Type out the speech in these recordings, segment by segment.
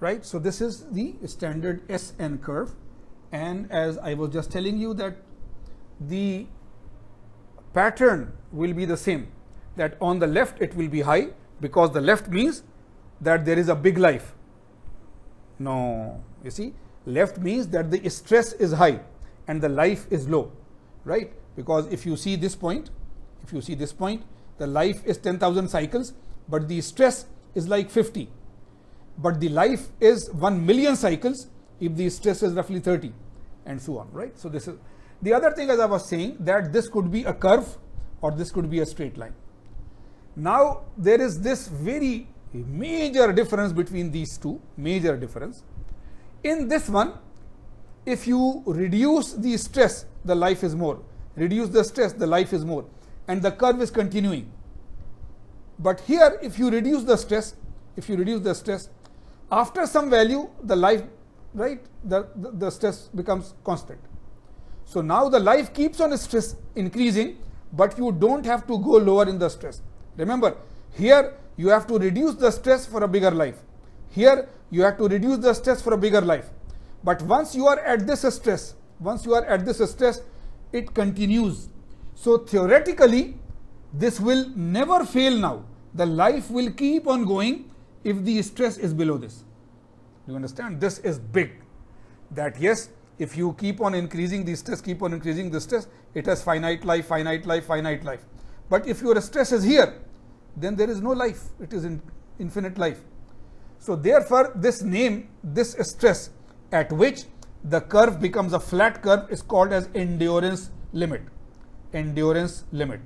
right? So this is the standard SN curve, and as I was just telling you that the pattern will be the same, that on the left it will be high because the left means that there is a big life. No, you see, left means that the stress is high and the life is low, right? Because if you see this point, the life is 10,000 cycles, but the stress is like 50. But the life is 1 million cycles if the stress is roughly 30, and so on, right? So this is the other thing, as I was saying, that this could be a curve or this could be a straight line. Now there is this very major difference between these two, major difference. In this one, if you reduce the stress, the life is more. Reduce the stress, the life is more, and the curve is continuing. But here, if you reduce the stress, after some value, the life, right, the stress becomes constant. So now the life keeps on stress increasing, but you don't have to go lower in the stress. Remember, here you have to reduce the stress for a bigger life. Here you have to reduce the stress for a bigger life. But once you are at this stress, it continues. So theoretically, this will never fail now. The life will keep on going if the stress is below this. Do you understand? This is big. That yes, if you keep on increasing the stress, it has finite life. But if your stress is here, then there is no life. It is infinite life. So therefore, this stress at which the curve becomes a flat curve is called as endurance limit. Endurance limit,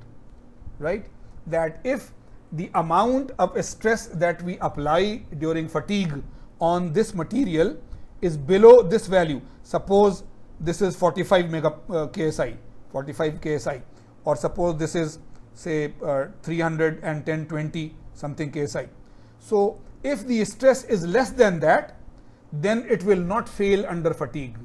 right? That if the amount of stress that we apply during fatigue on this material is below this value, suppose this is 45 KSI, or suppose this is say 310-20 something KSI. So if the stress is less than that, then it will not fail under fatigue.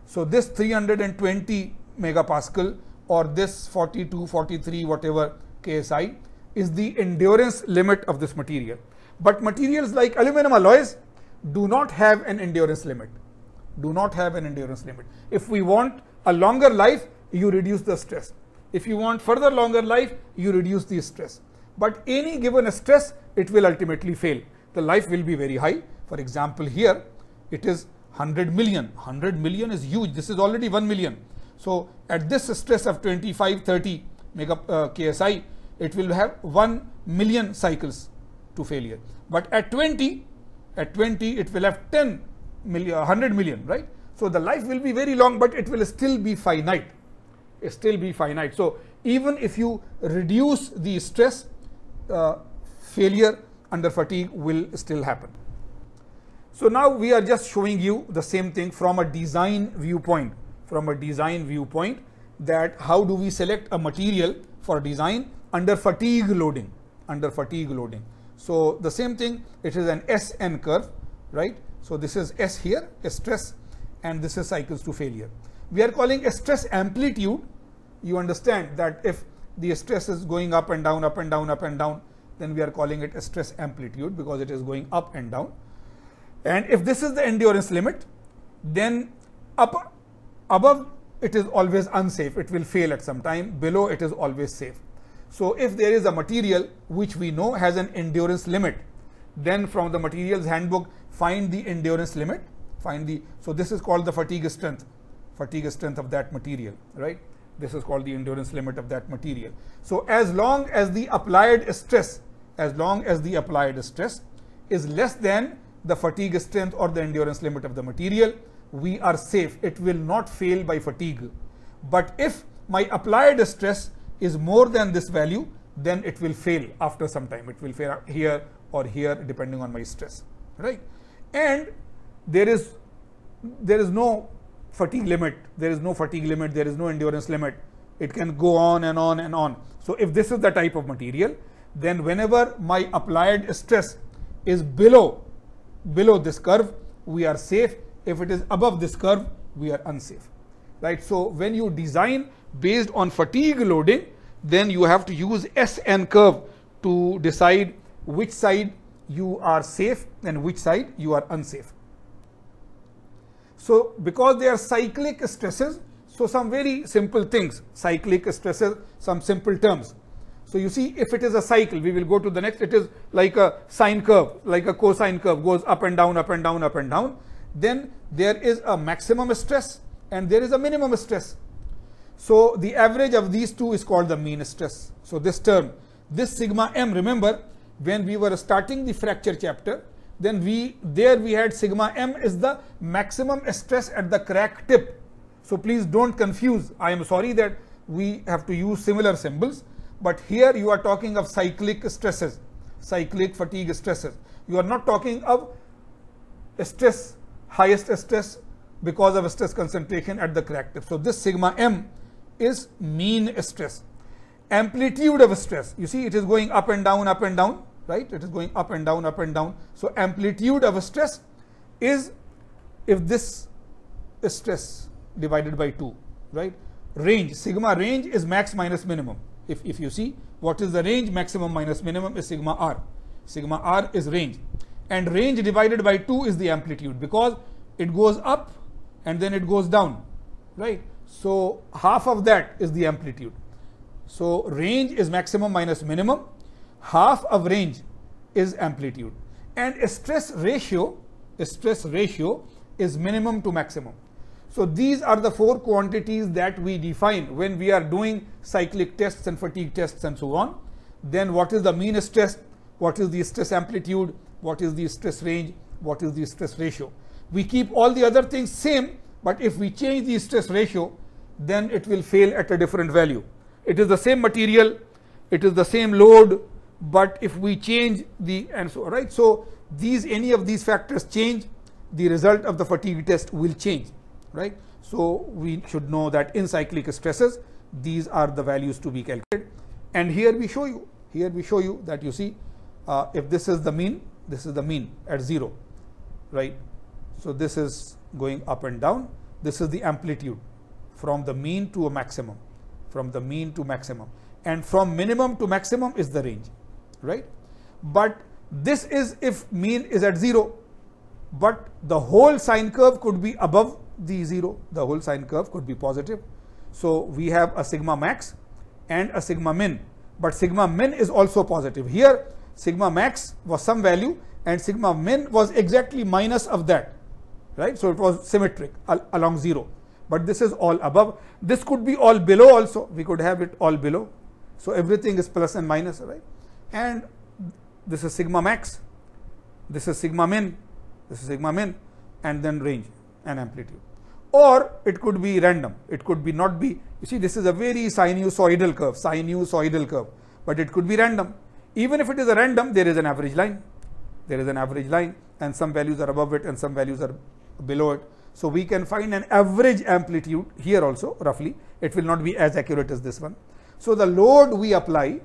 So this 320 megapascal or this 42, 43, whatever KSI is the endurance limit of this material. But materials like aluminum alloys do not have an endurance limit. If we want a longer life, you reduce the stress. If you want further longer life, you reduce the stress. But any given stress, it will ultimately fail. The life will be very high. For example, here it is 100 million. 100 million is huge. This is already 1 million. So at this stress of 25-30 KSI, it will have 1 million cycles to failure. But at 20, it will have 100 million, right? So the life will be very long, but it will still be finite. So even if you reduce the stress, failure under fatigue will still happen. So now we are just showing you the same thing from a design viewpoint. That how do we select a material for design under fatigue loading. So the same thing, it is an SN curve, right? So this is S here, stress, and this is cycles to failure. We are calling a stress amplitude. You understand that if the stress is going up and down, then we are calling it a stress amplitude because it is going up and down. And if this is the endurance limit, then above it is always unsafe. It will fail at some time. Below it is always safe. So if there is a material which we know has an endurance limit, then from the materials handbook, find the endurance limit. So this is called the fatigue strength of that material, right? This is called the endurance limit of that material. So as long as the applied stress is less than the fatigue strength or the endurance limit of the material, we are safe. It will not fail by fatigue. But if my applied stress is more than this value, then it will fail after some time. It will fail here or here depending on my stress, right? And there is no fatigue limit. There is no endurance limit. It can go on and on and on. So if this is the type of material, then whenever my applied stress is below this curve, we are safe. If it is above this curve, we are unsafe, right? So when you design based on fatigue loading, then you have to use SN curve to decide which side you are safe and which side you are unsafe. So because they are cyclic stresses, so some very simple things, cyclic stresses, some simple terms. So you see, if it is a cycle, we will go to the next, it is like a sine curve, like a cosine curve, goes up and down, up and down, up and down. Then there is a maximum stress and there is a minimum stress. So the average of these two is called the mean stress. So this term, this sigma m, remember when we were starting the fracture chapter, then we had sigma m is the maximum stress at the crack tip. So please don't confuse. I am sorry that we have to use similar symbols, but here you are talking of cyclic stresses, cyclic fatigue stresses. You are not talking of stress, highest stress because of stress concentration at the crack tip. So this sigma m is mean stress. Amplitude of stress, you see it is going up and down, right? It is going up and down, up and down. So amplitude of stress is if this stress divided by 2, right? Range, sigma range is max minus minimum. If you see what is the range, maximum minus minimum is sigma r. Sigma r is range, and range divided by 2 is the amplitude, because it goes up and then it goes down, right? So half of that is the amplitude. So range is maximum minus minimum, half of range is amplitude, and stress ratio is minimum to maximum. So these are the 4 quantities that we define when we are doing cyclic tests and fatigue tests and so on. Then what is the mean stress, what is the stress amplitude, what is the stress range, what is the stress ratio. We keep all the other things same, but if we change the stress ratio, then it will fail at a different value. It is the same material, it is the same load, but if we change the, and so, right? So these, any of these factors change, the result of the fatigue test will change, right? So we should know that in cyclic stresses, these are the values to be calculated. And here we show you that, you see, if this is the mean at 0, right? So this is going up and down. This is the amplitude from the mean to a maximum, from the mean to maximum, and from minimum to maximum is the range, right? But this is if mean is at 0, but the whole sine curve could be above the 0, the whole sine curve could be positive. So we have a sigma max and a sigma min, but sigma min is also positive. Here sigma max was some value and sigma min was exactly minus of that, right? So it was symmetric along 0, but this is all above. This could be all below also, we could have it all below. So everything is plus and minus, right? And this is sigma max, this is sigma min, this is sigma min, and then range and amplitude. Or it could be random, it could be not be, you see this is a very sinusoidal curve, but it could be random. Even if it is a random, there is an average line, and some values are above it and some values are below it. So we can find an average amplitude here also, roughly. It will not be as accurate as this one. So the load we apply,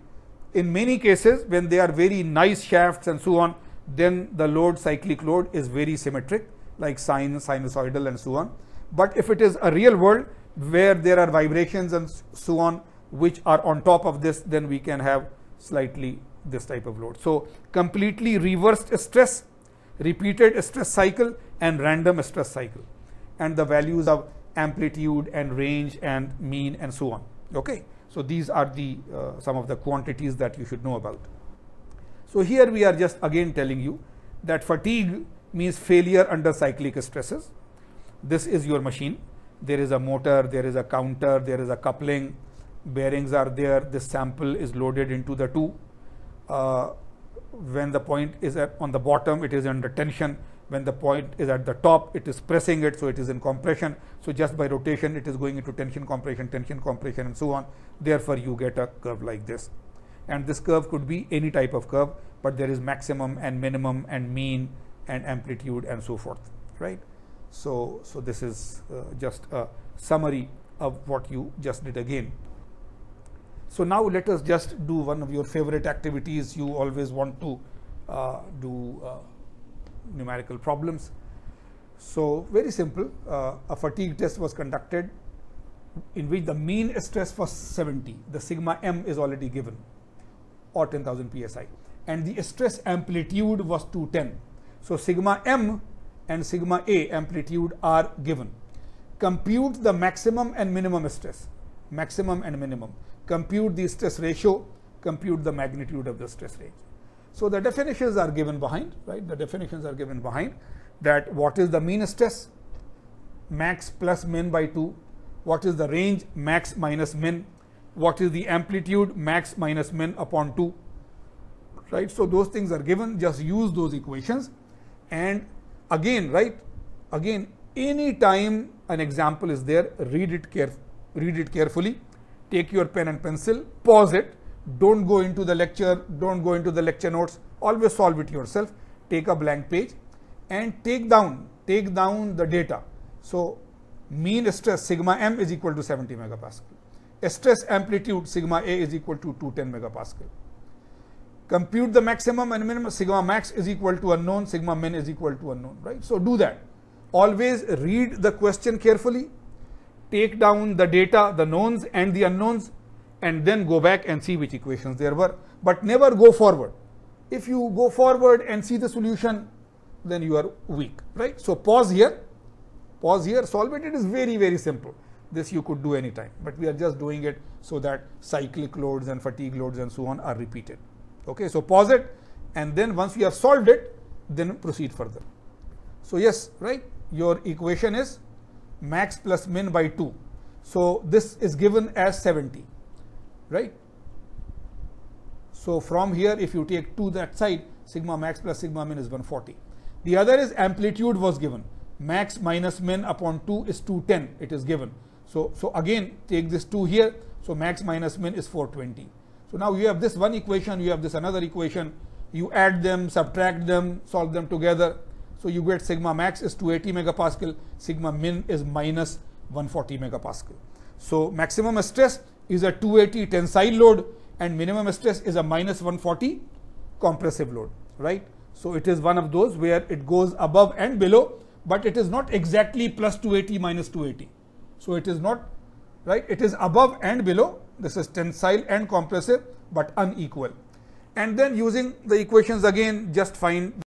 in many cases when they are very nice shafts and so on, then the load, cyclic load, is very symmetric, like sinusoidal and so on. But if it is a real world where there are vibrations and so on which are on top of this, then we can have slightly this type of load. So completely reversed stress, repeated stress cycle, and random stress cycle, and the values of amplitude and range and mean and so on. Okay, so these are the some of the quantities that you should know about. So here we are just again telling you that fatigue means failure under cyclic stresses. This is your machine. There is a motor, there is a counter, there is a coupling, bearings are there. This sample is loaded into the tube. When the point is on the bottom, it is under tension. When the point is at the top, it is pressing it, so it is in compression. So just by rotation, it is going into tension, compression, and so on. Therefore, you get a curve like this. And this curve could be any type of curve, but there is maximum and minimum and mean and amplitude and so forth, right? So this is just a summary of what you just did again. So now let us just do one of your favorite activities. You always want to do numerical problems. So very simple, a fatigue test was conducted in which the mean stress was 70. The sigma m is already given, or 10,000 psi, and the stress amplitude was 210. So sigma m and sigma a amplitude are given. Compute the maximum and minimum stress, maximum and minimum. Compute the stress ratio, compute the magnitude of the stress range. So the definitions are given behind, right? The definitions are given behind, that what is the mean stress, max plus min by 2, what is the range, max minus min, what is the amplitude, max minus min upon 2, right? So those things are given, just use those equations. And again, right, again, any time an example is there, read it carefully, take your pen and pencil, pause it, don't go into the lecture, don't go into the lecture notes, always solve it yourself, take a blank page and take down the data. So mean stress sigma m is equal to 70 megapascal. Stress amplitude sigma a is equal to 210 megapascal. Compute the maximum and minimum, sigma max is equal to unknown, sigma min is equal to unknown, right? So do that. Always read the question carefully, take down the data, the knowns and the unknowns, and then go back and see which equations there were, but never go forward. If you go forward and see the solution, then you are weak, right? So pause here, solve it. It is very, very simple. This you could do anytime, but we are just doing it so that cyclic loads and fatigue loads and so on are repeated. Okay, so pause it, and then once you have solved it, then proceed further. So yes, right, your equation is max plus min by 2. So this is given as 70, right? So from here, if you take 2 that side, sigma max plus sigma min is 140. The other is amplitude was given. Max minus min upon 2 is 210, it is given. So again, take this 2 here. So max minus min is 420. So now you have this one equation, you have this another equation, you add them, subtract them, solve them together. So you get sigma max is 280 megapascal, sigma min is minus 140 megapascal. So maximum stress is a 280 tensile load and minimum stress is a minus 140 compressive load, right? So it is one of those where it goes above and below, but it is not exactly plus 280 minus 280. So it is not, right? It is above and below. This is tensile and compressive, but unequal. And then using the equations again, just find